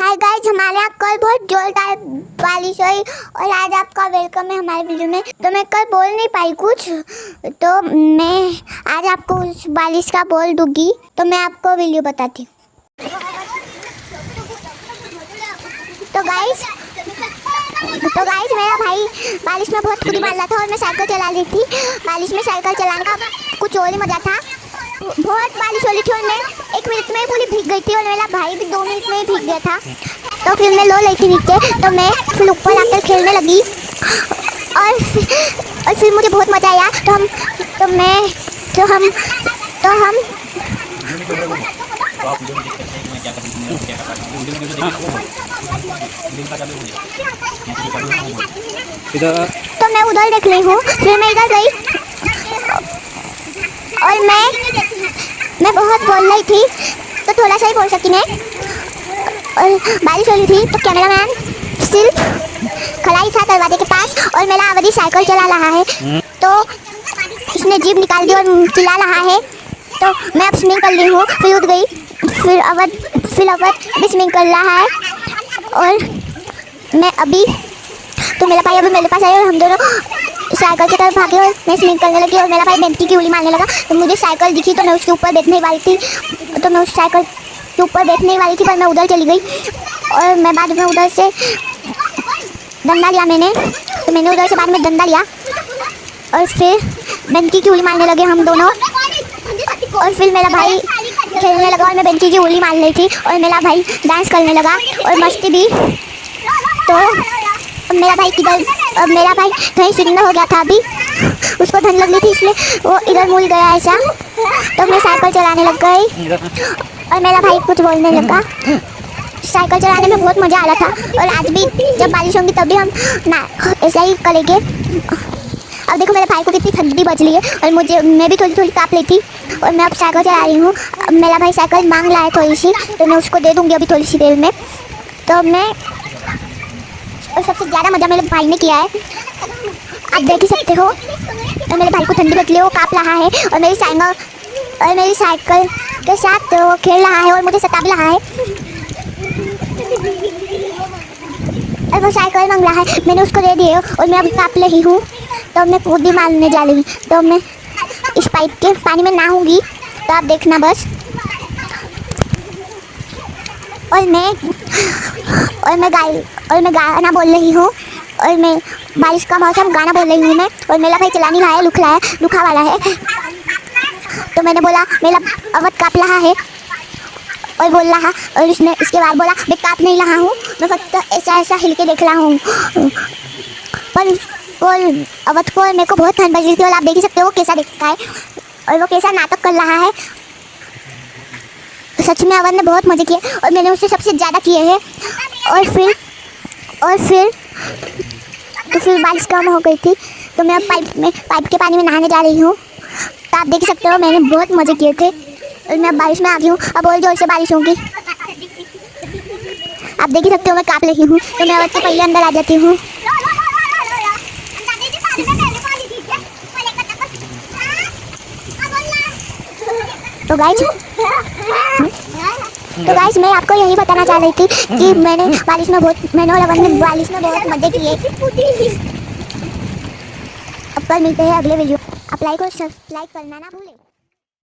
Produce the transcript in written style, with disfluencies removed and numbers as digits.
Hi guys, हमारे यहाँ कल बहुत जोरदार बारिश हुई और आज आपका वेलकम है हमारे वीडियो में। तो मैं कल बोल नहीं पाई कुछ, तो मैं आज आपको उस बारिश का बोल दूंगी। तो मैं आपको वीडियो बताती हूँ। तो गाइस मेरा भाई बारिश में बहुत कूदी मार रहा था और मैं साइकिल चला रही थी। बारिश में साइकिल चलाने का कुछ और ही मज़ा था। बहुत बारिश हो रही थी और मैं 1 मिनट में पूरी भीग गई थी और मेरा भाई भी 2 मिनट में ही भीग गया था। तो फिर मैं लो रही थी नीचे, तो मैं फिर ऊपर आकर खेलने लगी और फिर मुझे बहुत मज़ा आया। तो मैं उधर देख रही हूँ, फिर मैं इधर गई और मैं बहुत बोल रही थी, तो थोड़ा सा ही बोल सकती मैं। और बारिश हो रही थी तो कैमरामैन सिर्फ खड़ा ही था दरवाजे के पास और मेरा अवधि साइकिल चला रहा है। तो इसने जीप निकाल दी और चिल्ला रहा है। तो मैं अब स्विमिंग कर रही हूँ, फिर उठ गई। फिर अवध भी स्विमिंग कर रहा है और मैं अभी तो मेरा भाई अभी मेरे पास आया और हम दोनों साइकिल की तरफ भागे और मैं स्विमिंग करने लगी और मेरा भाई बेंटी की उंगली मारने लगा। तो मुझे साइकिल दिखी तो मैं उसके ऊपर बैठने वाली थी, तो मैं उस साइकिल के ऊपर बैठने वाली थी, पर मैं उधर चली गई और मैं बाद में उधर से डंडा लिया तो मैंने उधर से बाद में डंडा लिया और फिर बेंटी की उंगली मारने लगे हम दोनों। और फिर मेरा भाई खेलने लगा और मैं बेंटी की उंगली मार रही थी और मेरा भाई डांस करने लगा और मस्ती भी। तो मेरा भाई कहीं सिग्नल हो गया था, अभी उसको धन लग रही थी इसलिए वो इधर मुड़ गया ऐसा। तो मैं साइकिल चलाने लग गई और मेरा भाई कुछ बोलने लगा। साइकिल चलाने में बहुत मज़ा आ रहा था और आज भी जब बारिश होंगी तब भी हम ऐसा ही करेंगे। अब देखो मेरे भाई को कितनी ठंडी बज रही है और मैं भी थोड़ी थोड़ी काँप रही थी और मैं अब साइकिल चला रही हूँ। मेरा भाई साइकिल मांग रहा है थोड़ी सी, तो मैं उसको दे दूँगी अभी थोड़ी सी देर में। तो मैं और सबसे ज़्यादा मज़ा मेरे भाई ने किया है, आप देख ही सकते हो। और मेरे भाई को ठंडी लग रही है, वो काँप रहा है और मेरी साइकिल के साथ वो खेल रहा है और मुझे सता भी रहा है। और वो साइकिल मांग रहा है, मैंने उसको दे दिए और मैं अभी काँप रही हूँ। तो मैं कूद भी मारने जा रही हूँ, तो मैं इस पाइप के पानी में नहाऊंगी, तो आप देखना बस। और मैं गाना बोल रही हूँ और मैं बारिश का मौसम गाना बोल रही हूँ मैं। और मेरा भाई चला नहीं रहा है, रुखा वाला है। तो मैंने बोला मेरा अवध काँप रहा है और बोल रहा, और उसने इसके बाद बोला मैं काँप नहीं रहा हूँ, मैं फक्त ऐसा हिल के देख रहा हूँ। पर अवध को मेरे को बहुत ठंड बज रही थी और आप देख ही सकते हो वो कैसा दिखता है और वो कैसा नाटक कर रहा है। सच में अवध ने बहुत मज़े किए और मैंने उससे सबसे ज़्यादा किए हैं। और फिर बारिश कम हो गई थी, तो मैं अब पाइप के पानी में नहाने जा रही हूँ। तो आप देख सकते हो मैंने बहुत मज़े किए थे और मैं अब बारिश में आ गई हूँ। अब और जोर से बारिश होगी, आप देख ही सकते हो मैं काँप रही हूँ। तो मैं अवध से पहले अंदर आ जाती हूँ। तो गाइस मैं आपको यही बताना चाह रही थी कि मैंने और अवध ने बारिश में बहुत मज़े किए। अब कल मिलते हैं अगले वीडियो। आप लाइक और सब्सक्राइब करना ना भूलें।